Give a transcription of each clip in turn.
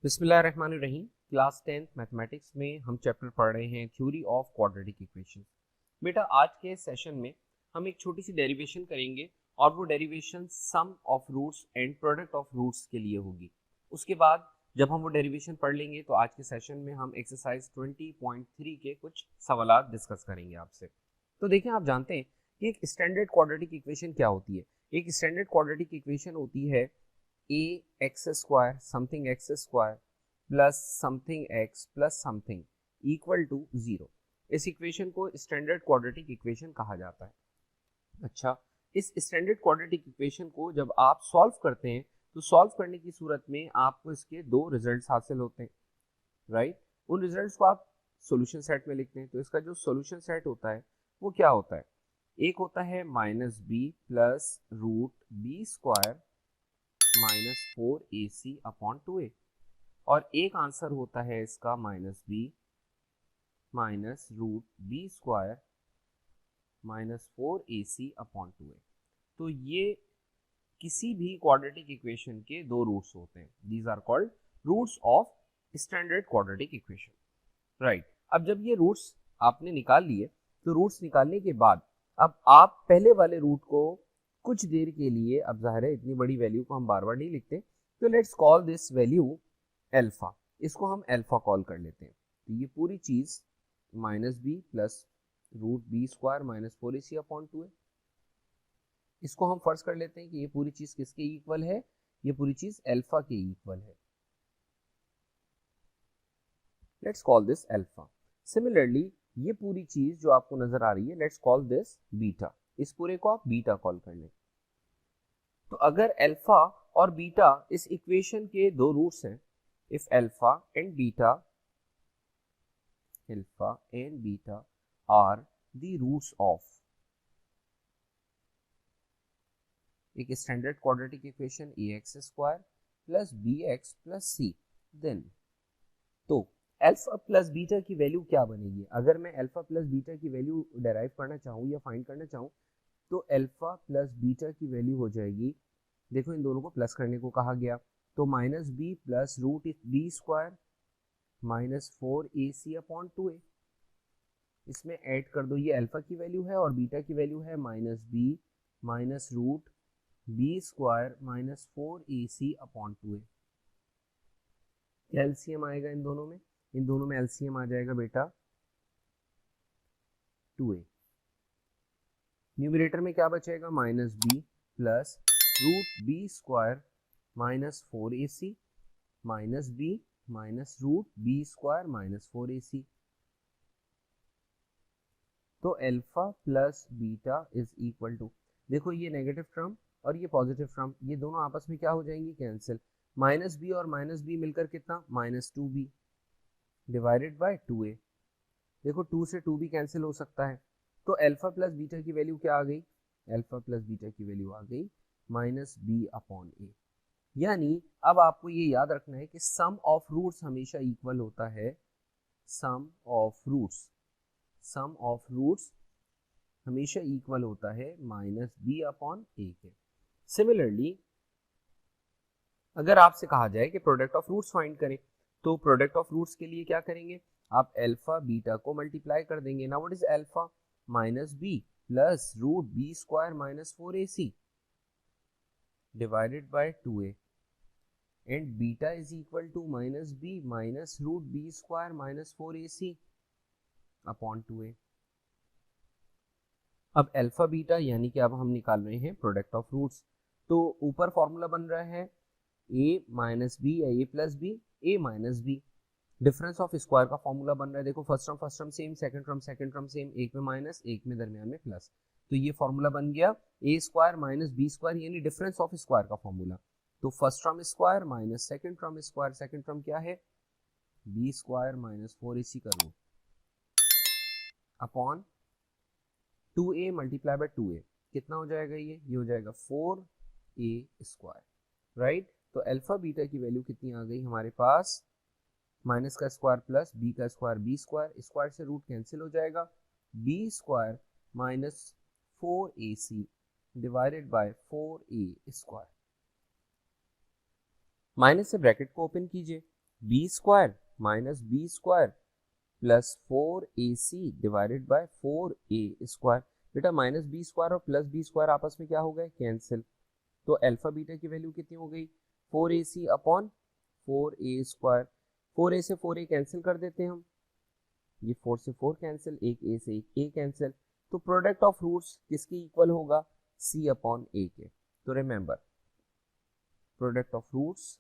बिस्मिल्लाहिर्रहमानिर्रहीम। Class 10th mathematics में हम चैप्टर पढ़ रहे हैं थ्योरी ऑफ क्वाड्रेटिक इक्वेशन। बेटा आज के सेशन में हम एक छोटी सी डेरिवेशन करेंगे और वो derivation sum of roots and product of roots के लिए होगी। उसके बाद जब हम वो डेरिवेशन पढ़ लेंगे तो आज के सेशन में हम एक्सरसाइज 20.3 के कुछ सवालात डिस्कस करेंगे आपसे। तो देखें, आप जानते हैं कि एक स्टैंडर्ड क्वाड्रेटिक इक्वेशन क्या होती है। एक स्टैंडर्ड क्वाड्रेटिक इक्वेशन होती है a x square something x square plus something x plus something equal to 0। इस इक्वेशन को स्टैंडर्ड क्वाड्रेटिक इक्वेशन कहा जाता है। अच्छा, इस स्टैंडर्ड क्वाड्रेटिक इक्वेशन को जब आप सॉल्व करते हैं तो सॉल्व करने की सूरत में आपको इसके दो रिजल्ट्स हासिल होते हैं, राइट। उन रिजल्ट्स को आप सॉल्यूशन सेट में लिखते हैं। तो इसका जो सॉल्यूशन सेट होता है वो क्या होता है, एक होता है minus b plus root b square -4ac/2a और एक आंसर होता है इसका -b minus root b square -4ac/2a। तो ये किसी भी क्वाड्रेटिक इक्वेशन के दो रूट्स होते हैं। These are called roots of standard quadratic equation, right. अब जब ये रूट्स आपने निकाल लिए तो रूट्स निकालने के बाद अब आप पहले वाले रूट को कुछ देर के लिए, अब जाहिर है इतनी बड़ी वैल्यू को हम बार बार नहीं लिखते, तो let's call this value alpha. इसको हम अल्फा कॉल कर लेते हैं। तो ये पूरी चीज -b plus root b square -4ac/2a, इसको हम फर्ज कर लेते हैं कि ये पूरी चीज किसके इक्वल है, ये पूरी चीज अल्फा के इक्वल है। Let's call this alpha. Similarly ये पूरी चीज जो आपको नजर आ रही है, लेट्स कॉल दिस बीटा। इस पूरे को आप बीटा कॉल कर लें। तो अगर अल्फा और बीटा इस इक्वेशन के दो रूट्स हैं, if alpha and beta are the roots of एक standard quadratic equation ax² plus bx plus c, then तो अल्फा प्लस बीटा की वैल्यू क्या बनेगी। अगर मैं अल्फा प्लस बीटा की वैल्यू डेराइव करना चाहूँ या फाइंड करना चाहूँ तो अल्फा प्लस बीटा की वैल्यू हो जाएगी, देखो इन दोनों को प्लस करने को कहा गया, तो -b plus root b square -4ac/2a। इसमें ऐड कर दो, ये अल्फा की वैल्यू है और बीटा की वैल्यू है -b minus root b square -4ac/2a। LCM आएगा इन दोनों में एलसीएम आ जाएगा बेटा 2a। न्यूमरेटर में क्या बचेगा, -b plus root b square -4ac -b minus root b square -4ac। तो alpha plus beta is equal to, देखो ये नेगेटिव टर्म और ये पॉजिटिव टर्म, ये दोनों आपस में क्या हो जाएंगी, कैंसिल। -b और -b मिलकर कितना, -2b डिवाइडेड बाय 2a। देखो 2 से 2b कैंसिल हो सकता है। तो अल्फा प्लस बीटा की वैल्यू क्या आ गई, अल्फा प्लस बीटा की वैल्यू आ गई -b/a। यानी अब आपको ये याद रखना है कि सम ऑफ रूट्स हमेशा इक्वल होता है, सम ऑफ रूट्स हमेशा इक्वल होता है -b/a के। सिमिलरली अगर आपसे कहा जाए कि प्रोडक्ट ऑफ रूट्स फाइंड करें तो प्रोडक्ट ऑफ रूट्स के लिए क्या करेंगे, आप अल्फा बीटा को मल्टीप्लाई कर देंगे ना। What is alpha, -b plus root b square -4ac divided by 2a and beta is equal to -b minus root b square -4ac/2a। अब अल्फा बीटा यानी कि अब हम निकाल रहे हैं प्रोडक्ट ऑफ रूट्स। तो ऊपर फॉर्मूला बन रहा है a माइनस बी या a plus b, a minus b. Difference of square का फॉर्मूला बन रहा है, देखो first term same, second term same, एक में माइनस एक में दरमियान में प्लस। तो ये फॉर्मूला बन गया a square minus b square, यानी डिफरेंस ऑफ स्क्वायर का फॉर्मूला। तो first term square minus second term square, second term क्या है, बी स्क्वायर -4ac का root upon 2a multiply by 2a, कितना हो जाएगा, ये हो जाएगा 4a², राइट। तो अल्फा बीटा की वैल्यू कितनी आ गई हमारे पास, माइनस का स्क्वायर प्लस बी का स्क्वायर, बी स्क्वायर स्क्वायर से रूट कैंसिल हो जाएगा, B square -4ac divided by 4a²। Minus से ब्रैकेट को ओपन कीजिए, b square minus b square plus 4ac divided by 4a square. बेटा माइनस बी स्क्वायर और plus b square आपस में क्या हो गए, कैंसिल। तो अल्फा बीटा की वैल्यू कितनी हो गई, 4ac upon 4a square. 4a से 4a कैंसिल कर देते हैं हम, ये 4 से 4 कैंसिल, एक a से एक a कैंसिल। तो प्रोडक्ट ऑफ रूट्स किसके इक्वल होगा, c अपॉन a के। तो रिमेंबर प्रोडक्ट ऑफ रूट्स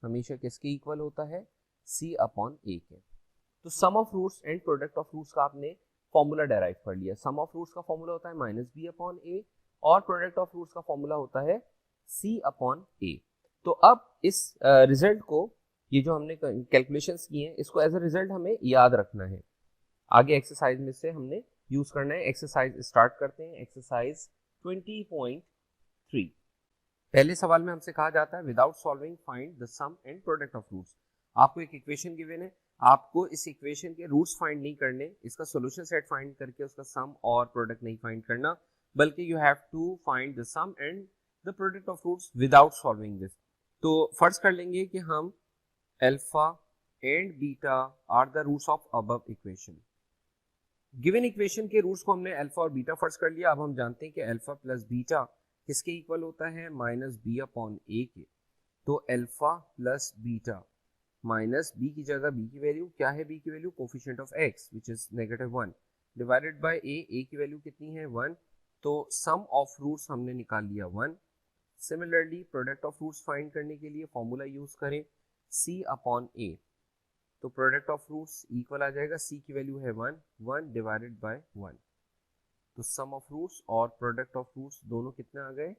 हमेशा किसके इक्वल होता है, c अपॉन a के। तो sum of roots and product of roots का आपने फॉर्मूला डेराइव कर लिया। सम ऑफ रूट्स का फॉर्मूला होता है माइनस बी अपॉन ए और प्रोडक्ट ऑफ रूट्स का फॉर्मूला होता है c अपॉन a। तो अब इस रिजल्ट को, ये जो हमने कैलकुलेशंस किए हैं, इसको एज अ रिजल्ट हमें याद रखना है। आगे एक्सरसाइज में से हमने यूज करना है। एक्सरसाइज स्टार्ट करते हैं। एक्सरसाइज 20.3। पहले सवाल में हमसे कहा जाता है without solving find the sum and product of roots. आपको एक इक्वेशन गिवन है, आपको इस इक्वेशन के रूट्स फाइंड नहीं करने, इसका सॉल्यूशन सेट फाइंड करके उसका सम और प्रोडक्ट नहीं फाइंड करना, बल्कि you have to find the sum and the product of roots without solving this. तो फर्ज कर लेंगे कि हम alpha and beta are the roots of above equation. Given equation के रूट्स को हमने अल्फा और बीटा फर्ज कर लिया। अब हम जानते हैं कि अल्फा प्लस बीटा किसके इक्वल होता है, माइनस बी अपॉन ए के। तो alpha plus beta minus B की जगह बी की वैल्यू क्या है, बी की value coefficient of X which is -1 divided by A की वैल्यू कितनी है 1। तो सम ऑफ रूट्स हमने निकाल लिया 1। Similarly product of roots find करने के लिए फॉर्मूला यूज करें c अपॉन a। तो प्रोडक्ट ऑफ रूट्स इक्वल आ जाएगा, c की वैल्यू है 1 डिवाइडेड बाय 1। तो सम ऑफ रूट्स और प्रोडक्ट ऑफ रूट्स दोनों कितने आ गए,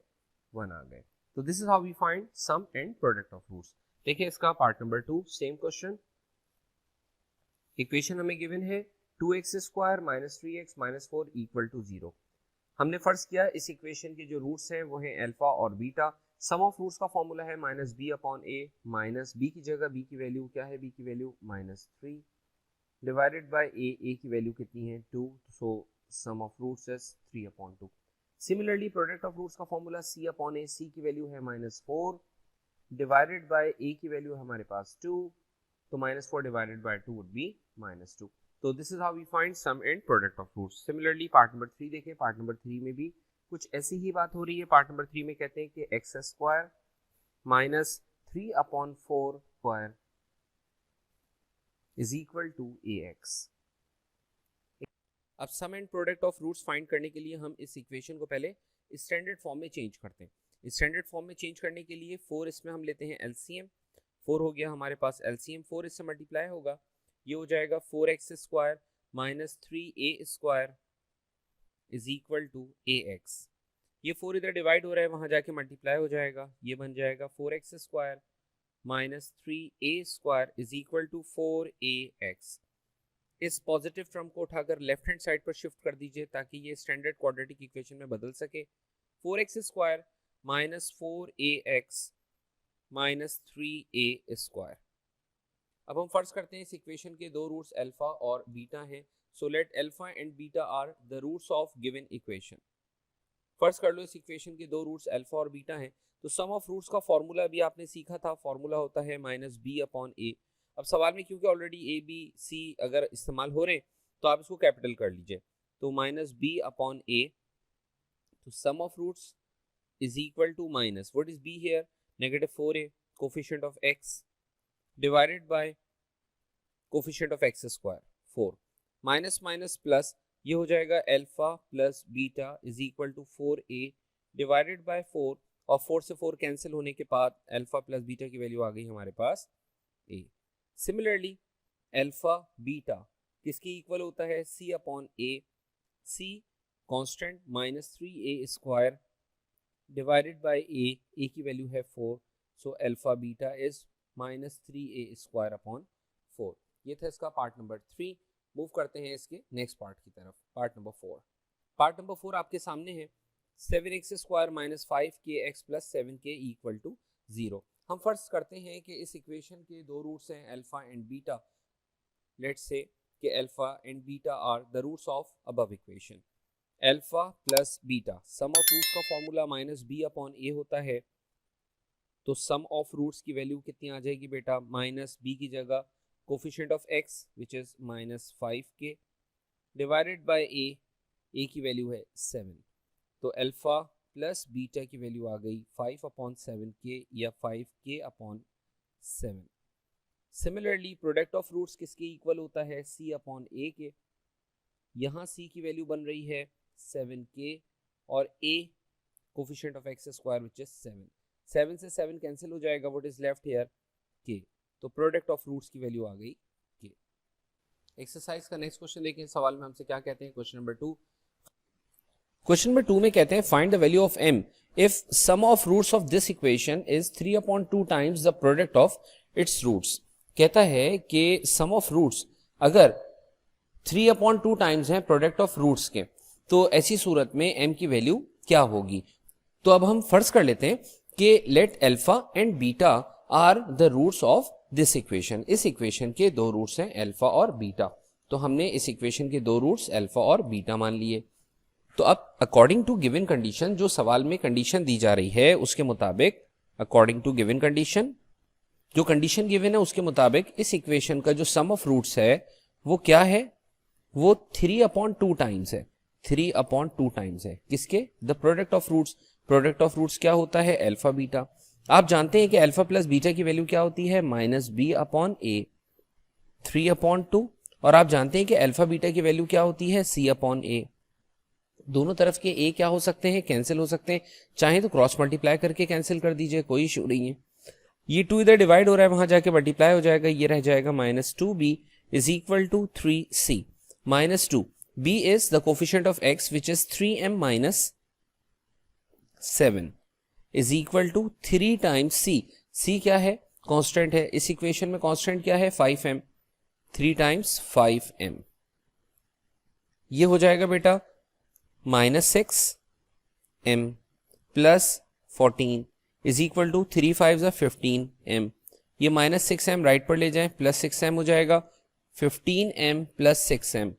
1 आ गए। तो this is how we find sum and product of roots. देखिए इसका part number 2, same question. Equation हमें गिवन है 2x square minus 3x minus 4 equal to 0। हमने फर्ज किया इस इक्वेशन के जो रूट्स हैं वो हैं अल्फा और बीटा। सम ऑफ रूट्स का फॉर्मूला है minus B upon A, minus B की जगह बी की वैल्यू क्या है, बी की वैल्यू -3 डिवाइडेड बाय ए की वैल्यू कितनी है 2। So sum of roots is 3 upon 2। Similarly product of roots का formula c upon A, c की वैल्यू है -4 डिवाइडेड बाय ए की वैल्यू है हमारे पास 2। तो -4 डिवाइडेड बाय 2 वुड बी -2। तो this is how we find sum and product of roots. Similarly part number 3 देखें। Part number 3 में भी कुछ ऐसी ही बात हो रही है। पार्ट नंबर 3 में कहते हैं कि X square minus 3 upon 4 square is equal to ax। अब sum and product of roots find करने के लिए हम इस इक्वेशन को पहले स्टैंडर्ड फॉर्म में चेंज करते हैं। स्टैंडर्ड फॉर्म में चेंज करने के लिए 4 इसमें हम लेते हैं एलसीएम। 4 हो गया हमारे पास एलसीएम, 4 इससे मल्टीप्लाई होगा, ये हो जाएगा 4x square minus 3a square is equal to ax। ये 4 इधर डिवाइड हो रहा है, वहाँ जाके मल्टीप्लाई हो जाएगा, ये बन जाएगा 4x square minus 3a square is equal to 4ax। इस पॉजिटिव टर्म को उठाकर लेफ्ट हैंड साइड पर शिफ्ट कर दीजिए ताकि ये स्टैंडर्ड क्वाड्रेटिक इक्वेशन में बदल सके। 4x square minus 4ax minus 3a square. अब हम फर्ज करते हैं इस इक्वेशन के दो रूट्स अल्फा और बीटा हैं। So let alpha and beta are the roots of given equation. फर्ज कर लो इस इक्वेशन के दो रूट्स अल्फा और बीटा हैं। तो सम ऑफ रूट्स का फॉर्मूला भी आपने सीखा था, फॉर्मूला होता है माइनस बी अपॉन ए। अब सवाल में क्योंकि ऑलरेडी ए बी सी अगर इस्तेमाल हो रहे तो आप इसको कैपिटल कर लीजिए। तो माइनस बी अपॉन ए, तो sum of roots is equal to minus what is B here, -4a coefficient of x divided by coefficient of x square 4 minus minus plus, ये हो जाएगा alpha plus beta is equal to 4a divided by 4 और 4 से 4 cancel होने के बाद alpha plus beta की value आ गई हमारे पास a। सिमिलरली अल्फा बीटा किसकी इक्वल होता है, c upon a, c constant minus 3a square divided by a की वैल्यू है 4। So alpha beta is minus 3a square upon 4। ये था इसका पार्ट नंबर 3। मूव करते हैं इसके नेक्स्ट पार्ट की तरफ, पार्ट नंबर 4। पार्ट नंबर 4 आपके सामने है 7x square minus 5kx plus 7k equal to 0। हम फर्ज करते हैं कि इस इक्वेशन के दो रूट्स हैं alpha and beta. Let's say कि alpha and beta are the roots of above equation. Alpha plus beta, sum of roots का formula minus B upon A होता है तो सम ऑफ रूट्स की वैल्यू कितनी आ जाएगी बेटा, माइनस बी की जगह coefficient of X which is -5k divided by A की वैल्यू है 7, तो अल्फा प्लस बीटा की वैल्यू आ गई 5/7k या 5k/7। Similarly product of roots किसके इक्वल होता है, c/a के। यहाँ c की वैल्यू बन रही है 7k और a coefficient of x square which is 7 से 7 कैंसिल हो जाएगा, what is left here k, तो प्रोडक्ट ऑफ रूट्स की वैल्यू आ गई k। एक्सरसाइज का नेक्स्ट क्वेश्चन देखें, सवाल में हमसे क्या कहते हैं, क्वेश्चन नंबर 2। क्वेश्चन नंबर 2 में कहते हैं find the value of m if sum of roots of this equation is 3/2 times the product of its roots. कहता है कि सम ऑफ रूट्स अगर 3/2 टाइम्स है प्रोडक्ट ऑफ रूट्स के, तो ऐसी सूरत में m की वैल्यू क्या होगी। तो अब हम फर्ज कर लेते हैं कि let alpha and beta are the roots of this equation. इस इक्वेशन के दो रूट्स हैं अल्फा और बीटा, तो हमने इस इक्वेशन के दो रूट्स अल्फा और बीटा मान लिए। तो अब अकॉर्डिंग टू गिवन कंडीशन, जो सवाल में कंडीशन दी जा रही है उसके मुताबिक, अकॉर्डिंग टू गिवन कंडीशन, जो कंडीशन गिवन है उसके मुताबिक इस इक्वेशन का जो सम ऑफ रूट्स है वो क्या है, वो 3/2 टाइम्स है। 3/2 टाइम्स है किसके, the product of roots. Product of roots क्या होता है, अल्फा बीटा। आप जानते हैं कि अल्फा प्लस बीटा की वैल्यू क्या होती है, -b/a 3/2, और आप जानते हैं कि अल्फा बीटा की वैल्यू क्या होती है, c/a। दोनों तरफ के a क्या हो सकते हैं, कैंसिल हो सकते हैं, चाहे तो क्रॉस मल्टीप्लाई करके कैंसिल कर दीजिए, कोई इशू नहीं है। ये 2 इधर डिवाइड हो रहा है, वहां जाके मल्टीप्लाई हो जाएगा, ये रह जाएगा -2b is equal to 3c। -2, b is the coefficient of x which is 3m minus 7 is equal to 3 times c। c क्या है, कांस्टेंट है, इस इक्वेशन में कांस्टेंट क्या है, 5m, 3 times 5m। ये हो जाएगा बेटा -6m plus 14 is equal to 3 5 15m। ये -6m राइट पर ले जाएं, प्लस 6m हो जाएगा, 15m प्लस 6m,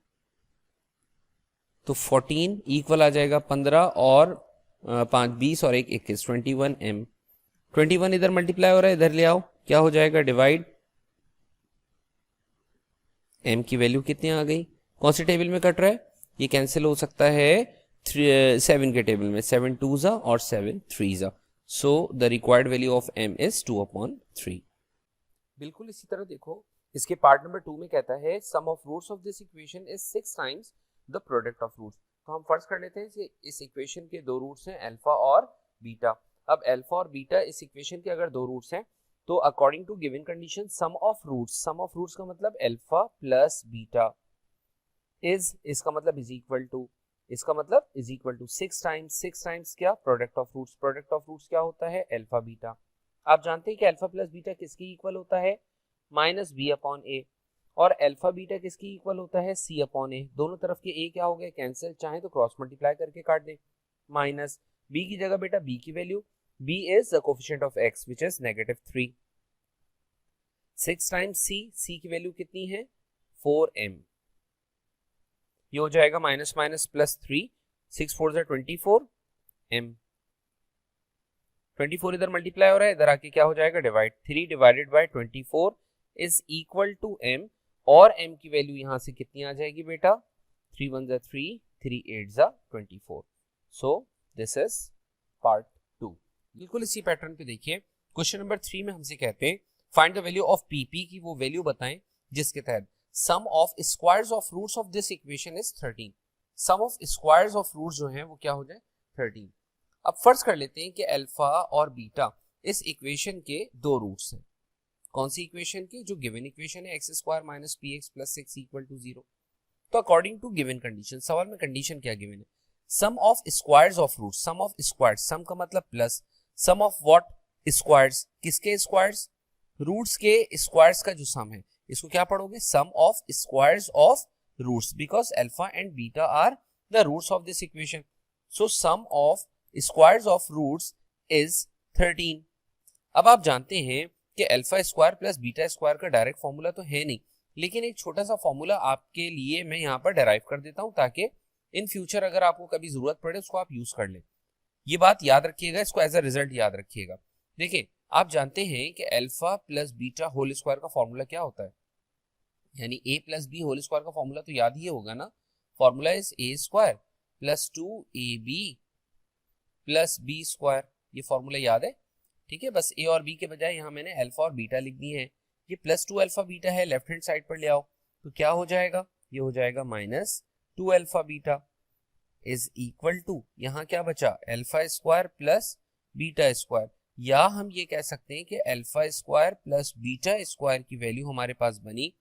तो 14 इक्वल आ जाएगा 15 और 5 20 और 1 21, 21m। 21 इधर मल्टीप्लाई हो रहा है, इधर ले आओ, क्या हो जाएगा, डिवाइड, m की वैल्यू कितनी आ गई, कौन से टेबल में कट रहा है, ये कैंसिल हो सकता है 7 के टेबल में, 7 2s और 7 3s, so the required value of m is 2/3। बिल्कुल इसी तरह देखो, इसके पार्ट नंबर 2 में कहता है sum of roots of this equation is 6 times the product of roots. तो हम फर्ज कर लेते हैं कि इस इक्वेशन के दो रूट्स हैं अल्फा और बीटा। अब अल्फा और बीटा इस इक्वेशन के अगर दो रूट्स हैं, तो according to given condition sum of roots का मतलब अल्फा प्लस बीटा इज, इसका मतलब इज इक्वल टू, इसका मतलब इज इक्वल टू 6 टाइम्स क्या, product of roots. Product of roots क्या होता है, अल्फा बीटा। आप जानते हैं कि अल्फा प्लस बीटा किसके इक्वल होता है, -b/a, और अल्फा बीटा किसकी इक्वल होता है, c/a। दोनों तरफ के a क्या हो गए, कैंसिल, चाहे तो क्रॉस मल्टीप्लाई करके काट दें, माइनस b की जगह बेटा b की value, b is the coefficient of x which is -3। 6 times c की वैल्यू कितनी है, 4m। ये हो जाएगा माइनस माइनस प्लस 3, 6 4 जा 24m। 24 इधर मल्टीप्लाई हो रहा है, इधर आके क्या हो जाएगा, divide, 3 divided by 24 is equal to m, और m की वैल्यू यहां से कितनी आ जाएगी बेटा, 3 1 जा 3, 3 8 जा 24। So this is part 2। बिल्कुल इसी पैटर्न पे देखिए, क्वेश्चन नंबर 3 में हमसे कहते हैं find the value of pp की वो वैल्यू बताएं जिसके तहत sum of squares of roots of this equation is 13। Sum of squares of roots जो हैं वो क्या हो जाए, 13। अब फर्ज कर लेते हैं कि अल्फा और बीटा इस इक्वेशन के दो रूट्स हैं। कौन सी इक्वेशन की, जो गिवन इक्वेशन है x² - px + 6 = 0। तो अकॉर्डिंग टू गिवन कंडीशन, सवाल में कंडीशन क्या गिवन है, sum of squares of roots, sum of squares, sum का मतलब plus, sum of what, squares, किसके स्क्वायर्स, रूट्स के स्क्वायर्स का जो सम है, इसको क्या पढ़ोगे, sum of squares of roots, because alpha and beta are the roots of this equation. So sum of squares of roots is 13। अब आप जानते हैं कि alpha square plus beta square का डायरेक्ट फॉर्मूला तो है नहीं, लेकिन एक छोटा सा फॉर्मूला आपके लिए मैं यहाँ पर डेराइव कर देता हूँ ताकि इन फ्यूचर अगर आपको कभी जरूरत पड़े उसको आप यूज कर लें। ये बात याद रखिएगा, इसको एज अ रिजल्ट याद रखिएगा। देखिए आप जानते हैं कि alpha plus beta whole square का फॉर्मूला क्या होता है, यानी a plus b whole square का फॉर्मूला तो याद ही होगा ना। Formula is a square plus 2ab plus b square. ये फॉर्मूला याद है, ठीक है। बस a और b के बजाय यहाँ मैंने अल्फा और बीटा लिख दिए हैं। ये प्लस 2 अल्फा बीटा है, लेफ्ट हैंड साइड पर ले आओ तो क्या हो जाएगा, ये हो जाएगा minus 2 alpha beta is equal to, यहाँ क्या बचा, alpha square plus beta square. या हम ये कह सकते हैं कि alpha square plus beta square की वैल्यू हमारे पास बनी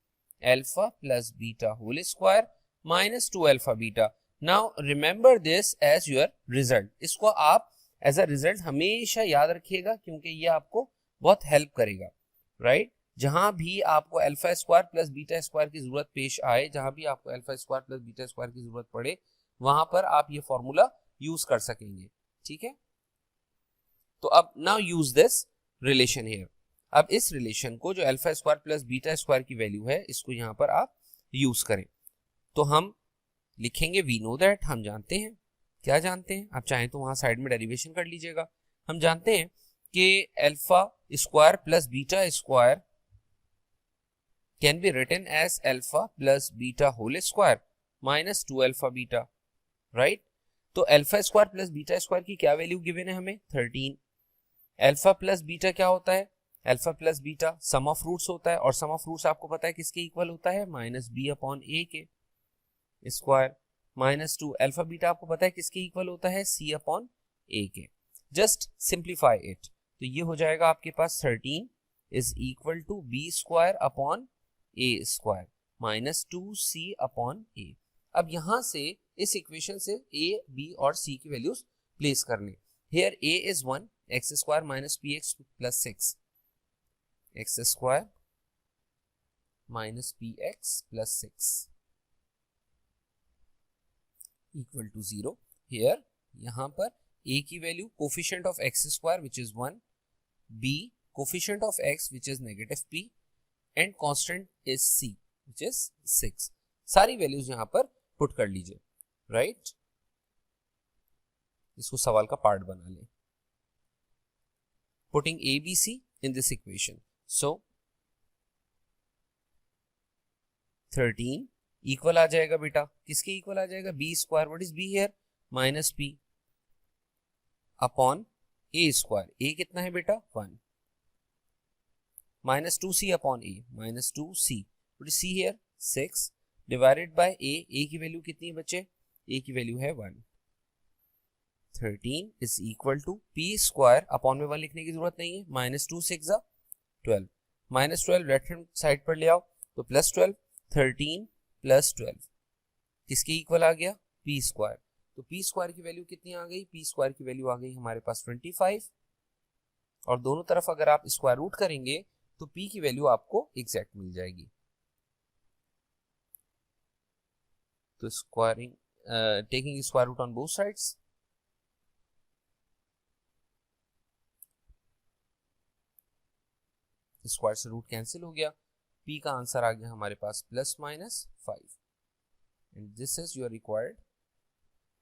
alpha plus beta whole square minus 2 alpha beta. Now remember this as your result. इसको आप एज अ रिजल्ट हमेशा याद रखिएगा क्योंकि ये आपको बहुत हेल्प करेगा, राइट। जहां भी आपको alpha square plus beta square की जरूरत पेश आए, जहां भी आपको alpha square plus beta square की जरूरत पड़े, वहां पर आप ये फॉर्मूला यूज कर सकेंगे, ठीक है। तो अब now use this relation here. अब इस रिलेशन को जो alpha square plus beta square की वैल्यू है, इसको यहां पर आप यूज करें। तो हम लिखेंगे वी नो दैट, हम जानते हैं। क्या जानते हैं, आप चाहें तो वहां साइड में डेरिवेशन कर लीजिएगा। हम जानते हैं कि alpha square plus beta square can be written as alpha plus beta whole square minus 2 alpha beta, right. तो alpha square plus beta square की क्या वैल्यू गिवन है हमें, 13। अल्फा प्लस बीटा क्या होता है, alpha plus beta sum of roots होता है, और सम ऑफ रूट्स आपको पता है किसके इक्वल होता है, माइनस बी अपॉन ए के स्क्वायर। माइनस 2 अल्फा बीटा आपको पता है किसके इक्वल होता है, सी अपॉन ए के। जस्ट सिंप्लीफाई इट, तो ये हो जाएगा आपके पास 13 is equal to B square upon A square minus 2c upon A. अब यहां से इस इक्वेशन से a, b और c की वैल्यूज प्लेस करने। Here a is 1, x square minus p x plus 6, x square minus p x plus 6 equal to 0। Here यहां पर a की value coefficient of x square which is 1, b coefficient of x which is negative p and constant is c which is 6। सारी values यहां पर put कर लीजिए, right. इसको सवाल का पार्ट बना लें। Putting a b c in this equation, so 13 equal आ जाएगा बेटा, किसके इक्वल आ जाएगा, B square, what is B here, minus P upon A square. A कितना है बेटा, 1, minus 2c upon A, minus 2c, what is C here, 6 divided by A की वैल्यू कितनी है बच्चे, ए की वैल्यू है 1। 13 is equal to p square, upon में 1 लिखने की जरूरत नहीं है, minus 2 6 12, minus 12 left hand side पर ले आओ तो प्लस 12, 13 प्लस 12 किसके इक्वल आ गया, पी स्क्वायर। तो पी स्क्वायर की वैल्यू कितनी आ गई, पी स्क्वायर की वैल्यू आ गई हमारे पास 25, और दोनों तरफ अगर आप स्क्वायर रूट करेंगे तो पी की वैल्यू आपको एग्जैक्ट मिल जाएगी। तो squaring, taking square root on both sides, square से रूट कैंसिल हो गया, p का आंसर आ गया हमारे पास plus minus 5 and this is your required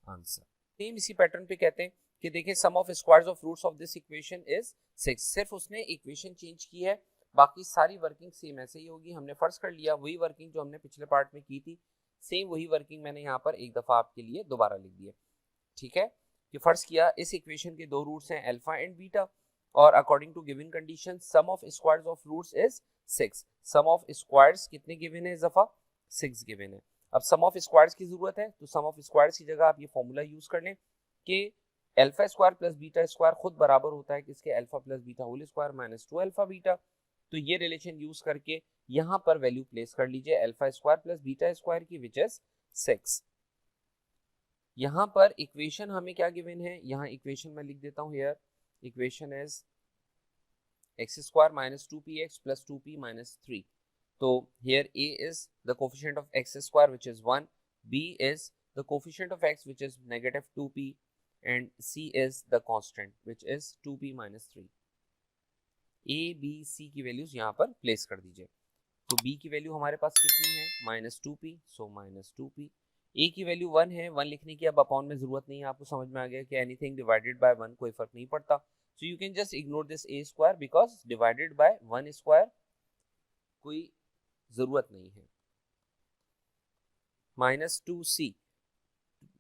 answer. Same इसी पैटर्न पे कहते हैं कि देखिए sum of squares of roots of this equation is 6। सिर्फ उसने इक्वेशन चेंज की है, बाकी सारी वर्किंग सेम ऐसे ही होगी। हमने फर्ज कर लिया वही वर्किंग जो हमने पिछले पार्ट में की थी, सेम वही वर्किंग मैंने यहाँ पर एक दफा आपके लिए दोबारा लिख दी है, ठीक है। कि फर्ज किया इस इक्वेशन के दो रूट्स हैं अल्फा एंड बीटा, और according to given condition sum of squares of roots is 6। Sum of squares कितने गिवन है इस दफा, 6 गिवन है। अब सम ऑफ स्क्वायर्स की जरूरत है तो सम ऑफ स्क्वायर्स की जगह आप ये फॉर्मूला यूज कर लें कि alpha square plus beta square खुद बराबर होता है किसके, alpha plus beta whole square minus 2 alpha beta. तो ये रिलेशन यूज करके यहां पर वैल्यू प्लेस कर लीजिए alpha square plus beta square की विच इज 6। यहां पर इक्वेशन हमें क्या गिवन है, यहाँ इक्वेशन मैं लिख देता हूं here, equation is x square minus 2px plus 2p minus 3। तो here a is the coefficient of x square which is 1, b is the coefficient of x which is negative 2p, and c is the constant which is 2p minus 3। a b c की values यहाँ पर place कर दीजिए। तो b की value हमारे पास कितनी है, minus 2p, so minus 2p ए की वैल्यू 1 है, 1 लिखने की अब अपॉन में जरूरत नहीं है, आपको समझ में आ गया कि एनीथिंग डिवाइडेड बाय 1 कोई फर्क नहीं पड़ता, so you can just ignore this A square because divided by 1 square कोई जरूरत नहीं है। -2c,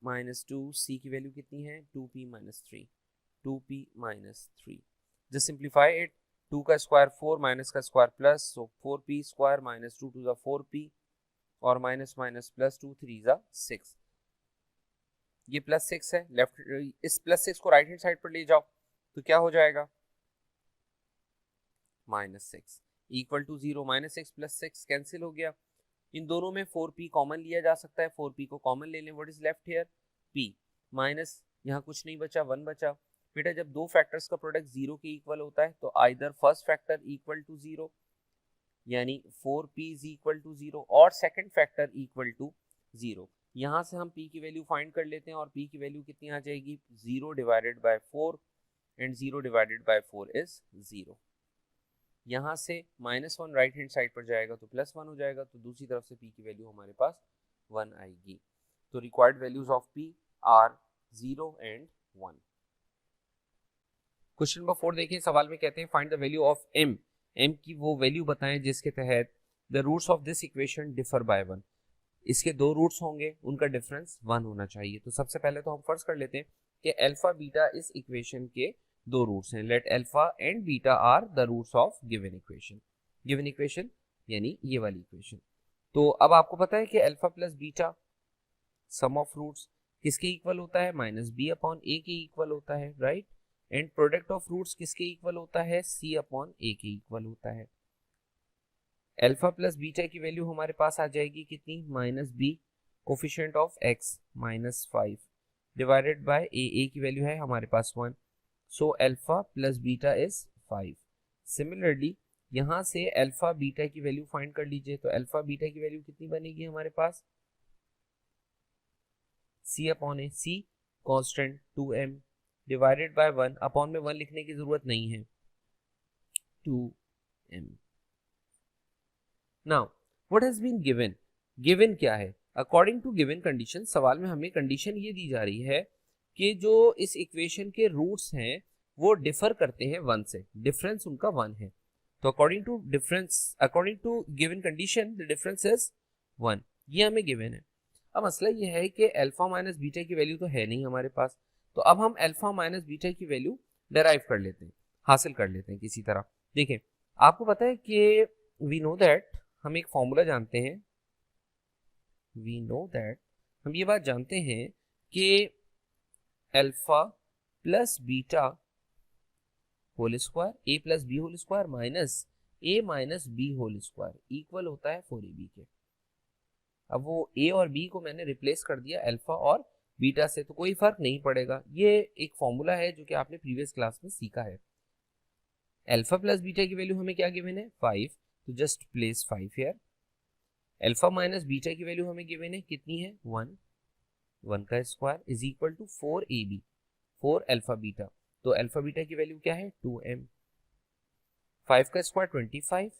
-2c की वैल्यू कितनी है 2p - 3, 2p - 3, just simplify it, 2 का स्क्वायर 4 माइनस का स्क्वायर प्लस, सो 4p स्क्वायर -2 2 4p और माइनस माइनस +2 3 6, ये +6 है, लेफ्ट इस +6 को राइट हैंड साइड पर ले जाओ तो क्या हो जाएगा -6 इक्वल टू 0, -6 + 6 कैंसिल हो गया, इन दोनों में 4p कॉमन लिया जा सकता है, 4p को कॉमन ले लें, what is left here p, minus यहाँ कुछ नहीं बचा 1 बचा। बेटा जब दो फैक्टर्स का प्रोडक्ट 0 के इक्वल होता है तो either first factor equal to 0 यानी 4p इज इक्वल टू 0 और सेकंड फैक्टर इक्वल टू 0। यहाँ से हम p की वैल्यू फाइंड कर लेते हैं और p की वैल्यू कितनी आ जाएगी 0 divided by 4 and 0 divided by 4 is 0। यहाँ से -1 राइट हैंड साइड पर जाएगा तो +1 हो जाएगा, तो दूसरी तरफ से p की वैल्यू हमारे पास 1 आएगी। तो required values of p are 0 and 1। Question number 4 देखिए, सवाल में कहते हैं find the value of m, m की वो वैल्यू बताएं जिसके तहत the roots of this equation differ by 1, इसके दो रूट्स होंगे उनका डिफरेंस 1 होना चाहिए। तो सबसे पहले तो हम फर्स्ट कर लेते हैं कि अल्फा बीटा इस इक्वेशन के दो रूट्स हैं, let alpha and beta are the roots of given equation, given equation यानी ये वाली इक्वेशन। तो अब आपको पता है कि alpha plus beta sum of roots किसके इक्वल होता है -b/a के इक्वल होता है, right, and product of roots किसके इक्वल होता है c/a के इक्वल होता है। अल्फा प्लस बीटा की वैल्यू हमारे पास आ जाएगी कितनी -b coefficient of x -5 divided by a की वैल्यू है हमारे पास 1, so alpha plus beta is 5। Similarly यहाँ से अल्फा बीटा की वैल्यू फाइंड कर लीजिए, तो अल्फा बीटा की वैल्यू कितनी बनेगी हमारे पास c/a, c constant 2m divided by 1, upon में 1 लिखने की जरूरत नहीं है 2m। Now what has been given, given क्या है अकॉर्डिंग टू गिवन कंडीशन, सवाल में हमें कंडीशन ये दी जा रही है कि जो इस इक्वेशन के रूट्स हैं वो डिफर करते हैं 1 से, डिफरेंस उनका 1 है, तो according to difference, according to given condition the difference is 1, ये हमें गिवन है। अब मसला ये है कि अल्फा माइनस बीटा की वैल्यू तो है नहीं हमारे पास, तो अब हम अल्फा माइनस बीटा की वैल्यू डेराइव कर लेते हैं, हासिल कर लेते हैं किसी तरह। देखिए आपको पता है कि वी नो दैट, हम एक फॉर्मूला जानते हैं, वी नो दैट, हम ये बात जानते हैं कि alpha plus beta whole square a plus b whole square minus a minus b whole square equal होता है 4ab के। अब वो a और b को मैंने रिप्लेस कर दिया अल्फा और बीटा से, तो कोई फर्क नहीं पड़ेगा, ये एक फॉर्मूला है जो कि आपने प्रीवियस क्लास में सीखा है। अल्फा प्लस बीटा की वैल्यू हमें क्या गिवन है 5, तो just place 5 here. Alpha minus beta की वैल्यू हमें गिवन है कितनी है 1, 1 का square is equal to 4ab, 4 alpha beta, तो अल्फा बीटा की वैल्यू क्या है 2m, 5 का स्क्वायर 25,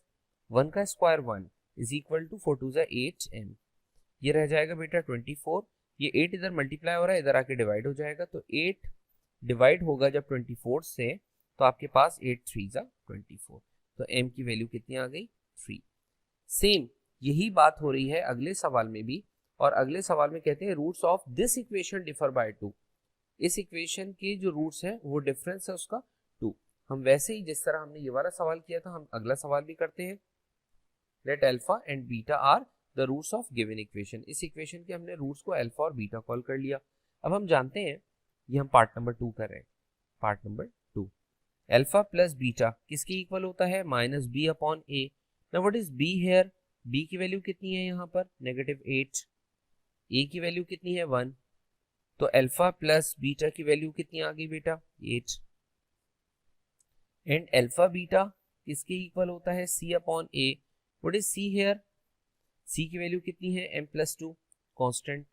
1 का square 1 is equal to 4 2 8m, ये रह जाएगा बेटा 24, ये 8 इधर मल्टीप्लाई हो रहा है, इधर आके डिवाइड हो जाएगा, तो 8 डिवाइड होगा जब 24 से तो आपके पास 8 3 24, तो m की वैल्यू कितनी आ गई 3। सेम यही बात हो रही है अगले सवाल में भी, और अगले सवाल में कहते हैं roots of this equation differ by 2, इस इक्वेशन के जो रूट्स हैं वो डिफरेंस है उसका 2। हम वैसे ही जिस तरह हमने ये वाला सवाल किया था हम अगला सवाल भी करते हैं, let alpha and beta are the roots of given equation, इस इक्वेशन के हमने रूट्स को अल्फा और बीटा कॉल कर लिया। अब हम जानते हैं, ये हम पार्ट नंबर 2 कर रहे हैं, part number 2, alpha plus beta किसके इक्वल होता है -b/a। Now what is b here, b की वैल्यू कितनी है यहाँ पर -8, a की वैल्यू कितनी है 1, तो अल्फा प्लस बीटा की वैल्यू कितनी आ गई बेटा 8, एंड अल्फा बीटा किसके इक्वल होता है c/a। What is c here, c की वैल्यू कितनी है m+2 कांस्टेंट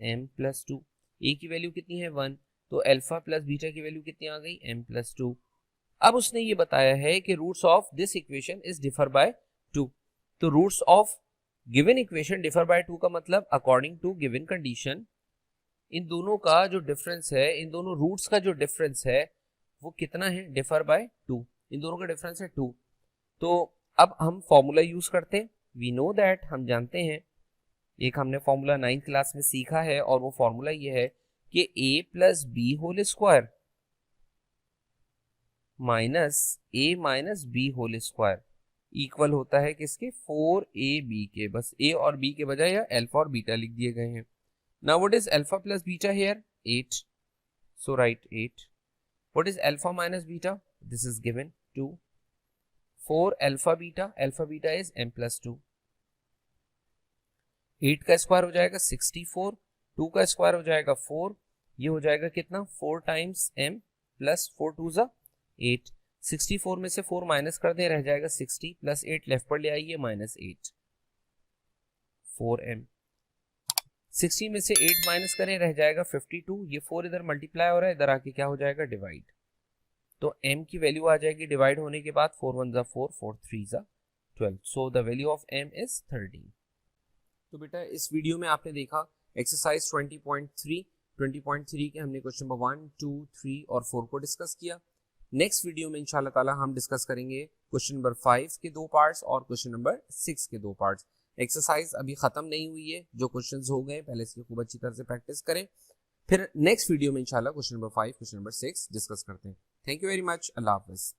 m+2, a की वैल्यू कितनी है 1, तो अल्फा प्लस बीटा की वैल्यू कितनी आ गई m+2। अब उसने ये बताया है कि roots of this equation is differ by 2, तो roots of given equation differ by 2 का मतलब अकॉर्डिंग टू गिवन कंडीशन इन दोनों का जो डिफरेंस है, इन दोनों रूट्स का जो डिफरेंस है वो कितना है, डिफर बाय 2, इन दोनों का डिफरेंस है 2। तो अब हम फॉर्मूला यूज करते हैं। वी नो दैट, हम जानते हैं, एक हमने फॉर्मूला 9th क्लास में सीखा है और वो फॉर्मूला ये है कि a plus b whole square minus a minus b whole square equal होता है किसके, 4ab के। बस a और b के बजाय या अल्फा और बीटा लिख दिए गए हैं। Now what is alpha plus beta here, 8, so right 8। What is alpha minus beta, this is given 2। 4 alpha beta is m plus 2। 8 का स्क्वायर हो जाएगा 64, 2 का स्क्वायर हो जाएगा 4, ये हो जाएगा कितना, 4 टाइम्स m प्लस 4 2 ज़ा 8। 64 में से 4 माइनस कर दे, रह जाएगा 60 प्लस 8 लेफ्ट पर ले आइए माइनस 8, 4m। 60 में से 8 माइनस करें, रह जाएगा 52, ये 4 इधर मल्टीप्लाई हो रहा है, इधर आके क्या हो जाएगा, डिवाइड। तो m की वैल्यू आ जाएगी डिवाइड होने के बाद 4 1 ज़ा 4, 4 3 ज़ा 12, so the value of m is 13। तो बेटा इस वीडियो में आपने देखा एक्सरसाइज 20.3 के हमने क्वेश्चन नंबर 1, 2, 3 और 4 को डिस्कस किया। नेक्स्ट वीडियो में इंशाल्लाह ताला हम डिस्कस करेंगे क्वेश्चन नंबर 5 के 2 पार्ट्स और क्वेश्चन नंबर 6 के 2 पार्ट्स। एक्सरसाइज अभी खत्म नहीं हुई है, जो क्वेश्चंस हो गए पहले इसकी खूब अच्छी तरह से प्रैक्टिस करें, फिर नेक्स्ट वीडियो में इंशाल्लाह question number 5, question number 6 discuss करते हैं। थैंक यू वेरी मच, अल्लाह हाफिज़।